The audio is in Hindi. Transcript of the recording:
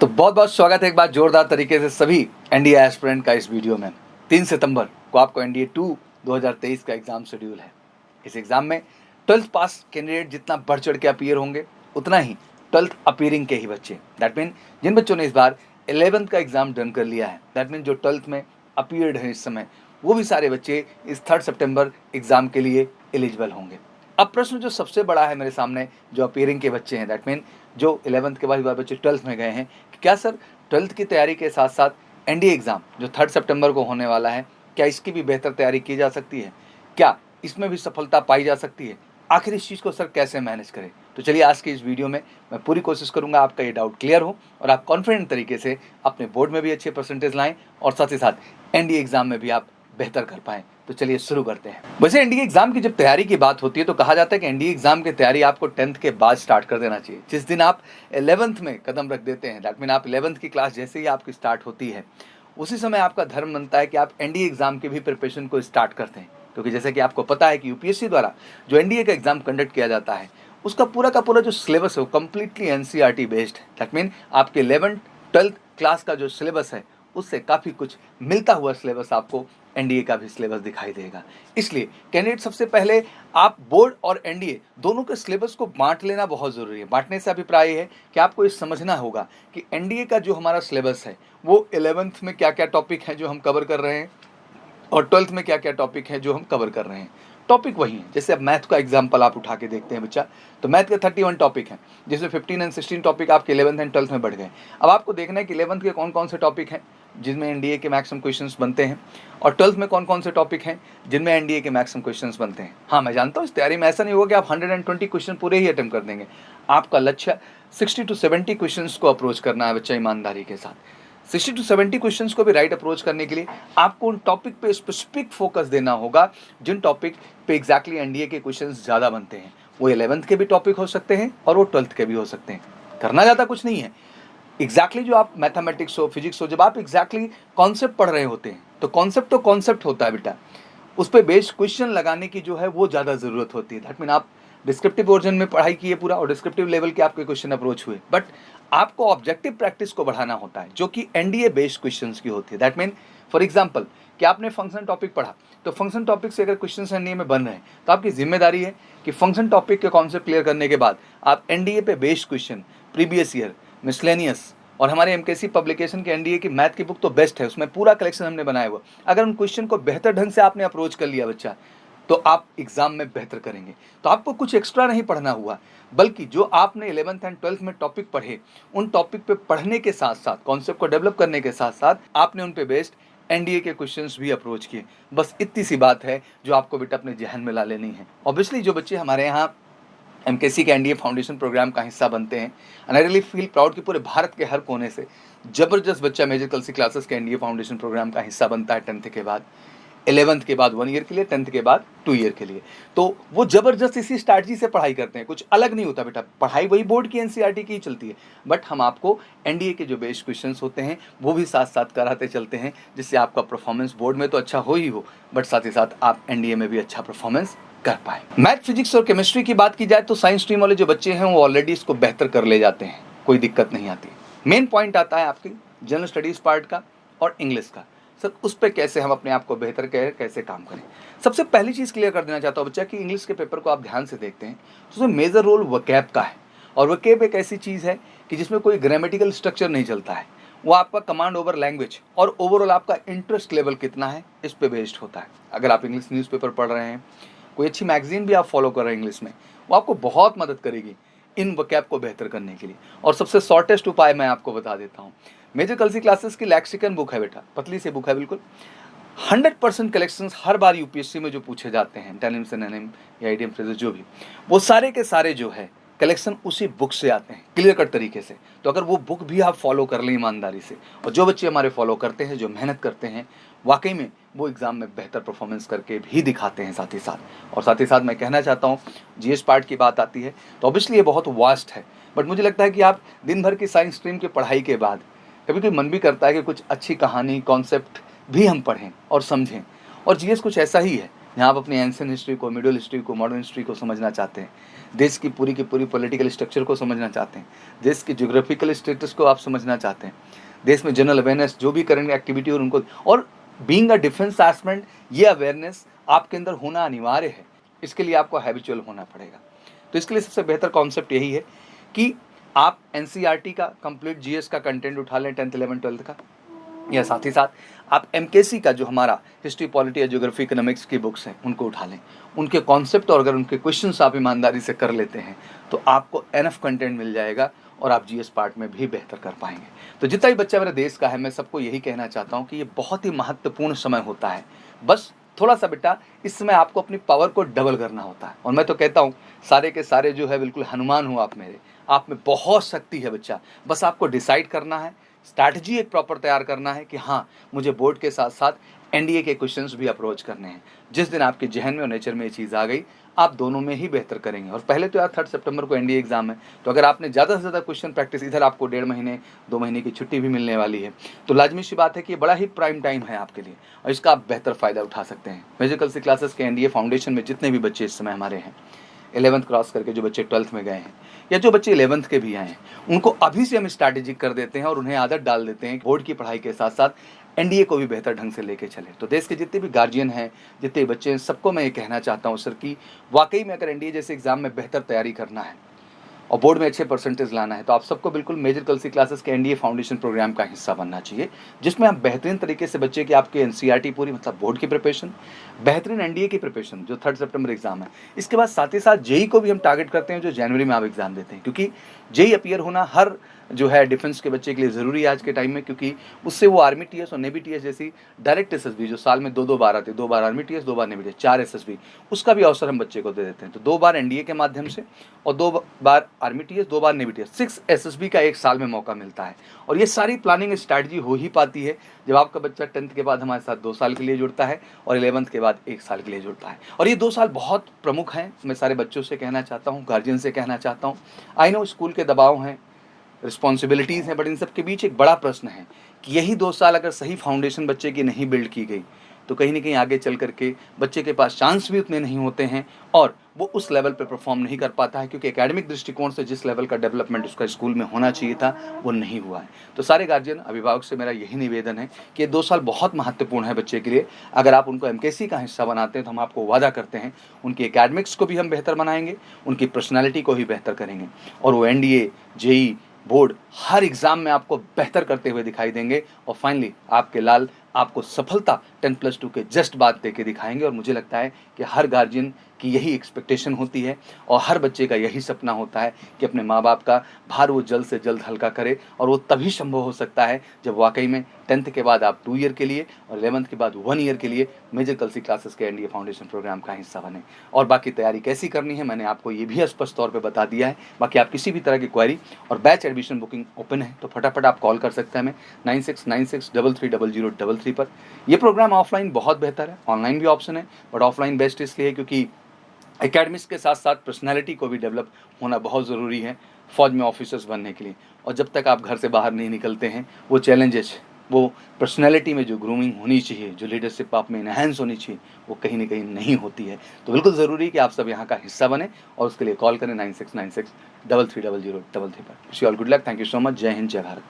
तो बहुत बहुत स्वागत है एक बार जोरदार तरीके से सभी एनडीए एस्पिरेंट का इस वीडियो में। 3 सितंबर को आपको एनडीए 2 2023 का एग्जाम शेड्यूल है। इस एग्जाम में 12th पास कैंडिडेट जितना बढ़ चढ़ के अपीयर होंगे उतना ही 12th अपीयरिंग के ही बच्चे, दैट मीन जिन बच्चों ने इस बार 11th का एग्जाम डन कर लिया है, दैट मीन जो 12th में अपीयर्ड है इस समय, वो भी सारे बच्चे इस 3 सितंबर एग्जाम के लिए एलिजिबल होंगे। अब प्रश्न जो सबसे बड़ा है मेरे सामने, जो अपीयरिंग के बच्चे हैं, दैट मीन जो 11th के बाद बच्चे 12th में गए हैं, कि क्या सर 12th की तैयारी के साथ साथ एनडीए एग्ज़ाम जो 3 सितंबर को होने वाला है, क्या इसकी भी बेहतर तैयारी की जा सकती है? क्या इसमें भी सफलता पाई जा सकती है? आखिर इस चीज़ को सर कैसे मैनेज करें? तो चलिए आज के इस वीडियो में मैं पूरी कोशिश करूंगा आपका ये डाउट क्लियर हो और आप कॉन्फिडेंट तरीके से अपने बोर्ड में भी अच्छे परसेंटेज लाएं और साथ ही साथ एनडीए एग्ज़ाम में भी आप बेहतर कर पाएं। तो चलिए शुरू करते हैं। वैसे एनडीए एग्जाम की जब तैयारी की बात होती है तो कहा जाता है कि एनडीए एग्जाम की तैयारी आपको 10th के बाद स्टार्ट कर देना चाहिए। जिस दिन आप 11th में कदम रख देते हैं, दैट मीन आप 11th की क्लास जैसे ही आपकी स्टार्ट होती है, उसी समय आपका धर्म बनता है कि आप एनडीए एग्जाम की भी प्रिपरेशन को स्टार्ट करते हैं। क्योंकि जैसे कि आपको पता है कि यूपीएससी द्वारा जो एनडीए का एग्जाम कंडक्ट किया जाता है, उसका पूरा का पूरा जो सिलेबस है वो कम्प्लीटली एनसीईआरटी बेस्ड है। दैट मीन आपके 11th 12th क्लास का जो सिलेबस है उससे काफ़ी कुछ मिलता हुआ सिलेबस आपको एनडीए का भी सिलेबस दिखाई देगा। इसलिए कैंडिडेट सबसे पहले आप बोर्ड और एनडीए दोनों के सिलेबस को बांट लेना बहुत ज़रूरी है। बांटने से अभिप्राय है कि आपको ये समझना होगा कि एनडीए का जो हमारा सिलेबस है वो 11th में क्या क्या टॉपिक हैं जो हम कवर कर रहे हैं और 12th में क्या क्या टॉपिक हैं जो हम कवर कर रहे हैं। टॉपिक वही है। जैसे अब मैथ का एग्जाम्पल आप उठा के देखते हैं बच्चा, तो मैथ के 31 टॉपिक हैं, जिसमें 15 एंड 16 टॉपिक आपके 11th एंड 12th में बढ़ गए। अब आपको देखना है कि 11th के कौन कौन से टॉपिक हैं जिनमें एनडीए के मैक्सिमम क्वेश्चंस बनते हैं और 12th में कौन कौन से टॉपिक हैं जिनमें एनडीए के मैक्सिमम क्वेश्चंस बनते हैं। हाँ, मैं जानता हूँ इस तैयारी में ऐसा नहीं होगा कि आप 120 क्वेश्चन पूरे ही अटेम्प्ट कर देंगे। आपका लक्ष्य 60 to 70 क्वेश्चंस को अप्रोच करना है बच्चा, ईमानदारी के साथ। 60 to 70 क्वेश्चंस को भी राइट अप्रोच करने के लिए आपको उन टॉपिक पे स्पेसिफिक फोकस देना होगा जिन टॉपिक पे एग्जैक्टली एनडीए के क्वेश्चंस ज़्यादा बनते हैं। वो 11th के भी टॉपिक हो सकते हैं और वो 12th के भी हो सकते हैं। करना ज़्यादा कुछ नहीं है। एग्जैक्टली जो आप मैथमेटिक्स हो, फिजिक्स हो, जब आप एग्जैक्टली कॉन्सेप्ट पढ़ रहे होते हैं तो कॉन्सेप्ट होता है बेटा, उस पर बेस्ड क्वेश्चन लगाने की जो है वो ज़्यादा ज़रूरत होती है। दैट मीन आप डिस्क्रिप्टिव वर्जन में पढ़ाई किए पूरा और डिस्क्रिप्टिव लेवल के आपके क्वेश्चन अप्रोच हुए, बट आपको ऑब्जेक्टिव प्रैक्टिस को बढ़ाना होता है जो कि एनडीए बेस्ड क्वेश्चंस की होती है। दैट मीन फॉर एग्जांपल कि आपने फंक्शन टॉपिक पढ़ा, तो फंक्शन टॉपिक से अगर क्वेश्चंस एनडीए में बन रहे हैं तो आपकी जिम्मेदारी है कि फंक्शन टॉपिक के कॉन्सेप्ट क्लियर करने के बाद आप एनडीए पे based question, previous year, miscellaneous और हमारे एमकेसी पब्लिकेशन के एनडीए की मैथ की बुक तो बेस्ट है, उसमें पूरा कलेक्शन हमने बनाया हुआ। अगर उन क्वेश्चन को बेहतर ढंग से आपने अप्रोच कर लिया बच्चा, तो आप एग्जाम में बेहतर करेंगे। तो आपको कुछ एक्स्ट्रा नहीं पढ़ना हुआ, बल्कि जो आपने 11th एंड 12th में टॉपिक पढ़े, उन टॉपिक पे पढ़ने के साथ साथ, कॉन्सेप्ट को डेवलप करने के साथ साथ आपने उन पे बेस्ड एनडीए के क्वेश्चंस भी अप्रोच किए। बस इतनी सी बात है जो आपको बेटा अपने जहन में ला लेनी है। ऑब्वियसली जो बच्चे हमारे यहाँ एमकेसी के एनडीए फाउंडेशन प्रोग्राम का हिस्सा बनते हैं, and I really feel proud कि पूरे भारत के हर कोने से जबरदस्त बच्चा मेजर कलसी क्लासेस के एनडीए फाउंडेशन प्रोग्राम का हिस्सा बनता है 10th के बाद, 11th के बाद 1 ईयर के लिए, 10th के बाद 2 ईयर के लिए। तो वो जबरदस्त इसी स्ट्रैटेजी से पढ़ाई करते हैं, कुछ अलग नहीं होता बेटा। पढ़ाई वही बोर्ड की एनसीईआरटी की ही चलती है, बट हम आपको एनडीए के जो बेस्ड क्वेश्चंस होते हैं वो भी साथ साथ कराते चलते हैं, जिससे आपका परफॉर्मेंस बोर्ड में तो अच्छा हो ही हो, बट साथ ही साथ आप एनडीए में भी अच्छा परफॉर्मेंस कर पाए। मैथ, फिजिक्स और केमिस्ट्री की बात की जाए तो साइंस स्ट्रीम वाले जो बच्चे हैं वो ऑलरेडी इसको बेहतर कर ले जाते हैं, कोई दिक्कत नहीं आती। मेन पॉइंट आता है आपकी जनरल स्टडीज पार्ट का और इंग्लिश का। सर उस पर कैसे हम अपने आप को बेहतर कैसे काम करें? सबसे पहली चीज़ क्लियर कर देना चाहता हूँ बच्चा कि इंग्लिश के पेपर को आप ध्यान से देखते हैं तो उसमें मेजर रोल वोकैब का है, और वोकैब एक ऐसी चीज़ है कि जिसमें कोई ग्रामेटिकल स्ट्रक्चर नहीं चलता है। वो आपका कमांड ओवर लैंग्वेज और ओवरऑल आपका इंटरेस्ट लेवल कितना है, इस पे बेस्ड होता है। अगर आप इंग्लिश न्यूज़पेपर पढ़ रहे हैं, कोई अच्छी मैगजीन भी आप फॉलो कर रहे हैं इंग्लिश में, वो आपको बहुत मदद करेगी इन वोकैब को बेहतर करने के लिए। और सबसे शॉर्टेस्ट उपाय मैं आपको बता देता हूँ, मेजर कलसी क्लासेस की लैक्सिकन बुक है बेटा, पतली सी बुक है बिल्कुल। 100% कलेक्शंस हर बार यूपीएससी में जो पूछे जाते हैं, एंटोनिम सिनोनिम या आइडियम फ्रेजेस जो भी, वो सारे के सारे जो है कलेक्शन उसी बुक से आते हैं क्लियर कट तरीके से। तो अगर वो बुक भी आप फॉलो कर लें ईमानदारी से, और जो बच्चे हमारे फॉलो करते हैं, जो मेहनत करते हैं, वाकई में वो एग्ज़ाम में बेहतर परफॉर्मेंस करके भी दिखाते हैं साथ ही साथ। और साथ ही साथ मैं कहना चाहता हूँ, जीएस पार्ट की बात आती है तो ऑब्वियसली ये बहुत वास्ट है, बट मुझे लगता है कि आप दिन भर की साइंस स्ट्रीम की पढ़ाई के बाद कभी कभी मन भी करता है कि कुछ अच्छी कहानी, कॉन्सेप्ट भी हम पढ़ें और समझें। और जीएस कुछ ऐसा ही है, जहाँ आप अपनी एंशिएंट हिस्ट्री को, मिडिल हिस्ट्री को, मॉडर्न हिस्ट्री को समझना चाहते हैं, देश की पूरी पॉलिटिकल स्ट्रक्चर को समझना चाहते हैं, देश की ज्योग्राफिकल स्टेटस को आप समझना चाहते हैं, देश में जनरल अवेयरनेस, जो भी करंट एक्टिविटी और उनको, और बीइंग अ डिफेंस एस्पिरेंट, ये अवेयरनेस आपके अंदर होना अनिवार्य है। इसके लिए आपको हैबिचुअल होना पड़ेगा। तो इसके लिए सबसे बेहतर कॉन्सेप्ट यही है कि आप एनसीईआरटी का कंप्लीट जीएस का कंटेंट उठा लें 10th 11th 12th का, या साथ ही साथ आप एमकेसी का जो हमारा हिस्ट्री, पॉलिटी या ज्योग्राफी, इकोनॉमिक्स की बुक्स हैं उनको उठा लें। उनके कॉन्सेप्ट और अगर उनके क्वेश्चंस आप ईमानदारी से कर लेते हैं तो आपको एनफ कंटेंट मिल जाएगा और आप जीएस पार्ट में भी बेहतर कर पाएंगे। तो जितना भी बच्चा मेरे देश का है, मैं सबको यही कहना चाहता हूँ कि ये बहुत ही महत्वपूर्ण समय होता है। बस थोड़ा सा बेटा इस समय आपको अपनी पावर को डबल करना होता है। और मैं तो कहता हूँ सारे के सारे जो है बिल्कुल हनुमान हो आप मेरे, आप में बहुत शक्ति है बच्चा। बस आपको डिसाइड करना है, स्ट्रैटेजी एक प्रॉपर तैयार करना है कि हाँ, मुझे बोर्ड के साथ साथ एनडीए के क्वेश्चंस भी अप्रोच करने हैं। जिस दिन आपके जहन में और नेचर में ये चीज़ आ गई, आप दोनों में ही बेहतर करेंगे। और पहले तो यार 3 सितंबर को एनडीए एग्जाम है, तो अगर आपने ज़्यादा से ज़्यादा क्वेश्चन प्रैक्टिस, इधर आपको 1.5 महीने 2 महीने की छुट्टी भी मिलने वाली है, तो लाजमी सी बात है कि ये बड़ा ही प्राइम टाइम है आपके लिए और इसका आप बेहतर फ़ायदा उठा सकते हैं। म्यूजिकल सी क्लासेस के एनडीए फाउंडेशन में जितने भी बच्चे इस समय हमारे हैं, 11th क्रॉस करके जो बच्चे 12th में गए हैं या जो बच्चे 11th के भी आए हैं, उनको अभी से हम स्ट्रैटेजिक कर देते हैं और उन्हें आदत डाल देते हैं बोर्ड की पढ़ाई के साथ साथ एनडीए को भी बेहतर ढंग से लेके चले। तो देश के जितने भी गार्जियन हैं, जितने बच्चे हैं, सबको मैं ये कहना चाहता हूँ सर कि वाकई में अगर एनडीए जैसे एग्जाम में बेहतर तैयारी करना है और बोर्ड में अच्छे परसेंटेज लाना है, तो आप सबको बिल्कुल मेजर कल सी क्लासेस के एनडीए फाउंडेशन प्रोग्राम का हिस्सा बनना चाहिए, जिसमें आप बेहतरीन तरीके से बच्चे की आपके एनसीईआरटी पूरी, मतलब बोर्ड की प्रिपरेशन, बेहतरीन एनडीए की प्रिपरेशन जो 3 सितंबर एग्जाम है, इसके बाद साथ ही साथ जेई को भी हम टारगेट करते हैं जो जनवरी में आप एग्जाम देते हैं, क्योंकि जेई अपीयर होना हर जो है डिफेंस के बच्चे के लिए ज़रूरी है आज के टाइम में, क्योंकि उससे वो आर्मी टीएस और नेवी टीएस जैसी डायरेक्ट एसएसबी जो साल में 2 बार आते, 2 बार आर्मी टीएस, 2 बार नेवी टीएस, 4 एसएसबी, उसका भी अवसर हम बच्चे को दे देते हैं। तो 2 बार एनडीए के माध्यम से और 2 बार आर्मी टीएस, 2 बार नेवी टीएस, 6 एसएसबी का एक साल में मौका मिलता है। और ये सारी प्लानिंग स्ट्रैटेजी हो ही पाती है जब आपका बच्चा 10th के बाद हमारे साथ 2 साल के लिए जुड़ता है और 11th के बाद 1 साल के लिए जुड़ता है। और ये 2 साल बहुत प्रमुख हैं। मैं सारे बच्चों से कहना चाहता हूँ, गार्जियन से कहना चाहता हूँ, आई नो स्कूल के दबाव हैं, रिस्पॉन्सिबिलिटीज़ हैं, बट इन सब के बीच एक बड़ा प्रश्न है कि यही 2 साल अगर सही फाउंडेशन बच्चे की नहीं बिल्ड की गई तो कहीं ना कहीं आगे चल करके बच्चे के पास चांस भी उतने नहीं होते हैं और वो उस लेवल पे परफॉर्म नहीं कर पाता है, क्योंकि एकेडमिक दृष्टिकोण से जिस लेवल का डेवलपमेंट उसका स्कूल में होना चाहिए था वो नहीं हुआ है। तो सारे गार्जियन, अभिभावक से मेरा यही निवेदन है कि ये 2 साल बहुत महत्वपूर्ण है बच्चे के लिए। अगर आप उनको एमकेसी का हिस्सा बनाते हैं तो हम आपको वादा करते हैं उनकी एकेडमिक्स को भी हम बेहतर बनाएंगे, उनकी पर्सनैलिटी को भी बेहतर करेंगे और वो एनडीए, जेई, बोर्ड हर एग्ज़ाम में आपको बेहतर करते हुए दिखाई देंगे और फाइनली आपके लाल आपको सफलता 10+2 के जस्ट बाद दे के दिखाएंगे। और मुझे लगता है कि हर गार्जियन की यही एक्सपेक्टेशन होती है और हर बच्चे का यही सपना होता है कि अपने माँ बाप का भार वो जल्द से जल्द हल्का करे, और वो तभी संभव हो सकता है जब वाकई में 10th के बाद आप 2 ईयर के लिए और 11th के बाद 1 ईयर के लिए मेजर कल सी क्लासेस के एनडीए फाउंडेशन प्रोग्राम का हिस्सा बने। और बाकी तैयारी कैसी करनी है मैंने आपको ये भी स्पष्ट तौर पर बता दिया है। बाकी आप किसी भी तरह की क्वेरी और बैच एडमिशन बुकिंग ओपन है तो फटाफट आप कॉल कर सकते हैं हमें 9696330033 पर। ये प्रोग्राम ऑफलाइन बहुत बेहतर है, ऑनलाइन भी ऑप्शन है, बट ऑफलाइन बेस्ट इसलिए क्योंकि एकेडमिक्स के साथ साथ पर्सनालिटी को भी डेवलप होना बहुत ज़रूरी है फौज में ऑफिसर्स बनने के लिए। और जब तक आप घर से बाहर नहीं निकलते हैं वो चैलेंजेस, वो पर्सनालिटी में जो ग्रूमिंग होनी चाहिए, जो लीडरशिप आप में इनहेंस होनी चाहिए, वो कहीं ना कहीं नहीं होती है। तो बिल्कुल ज़रूरी है कि आप सब यहाँ का हिस्सा बने और उसके लिए कॉल करें 9696330033 पर। Wish you all good luck. Thank you so much. जय हिंद, जय भारत।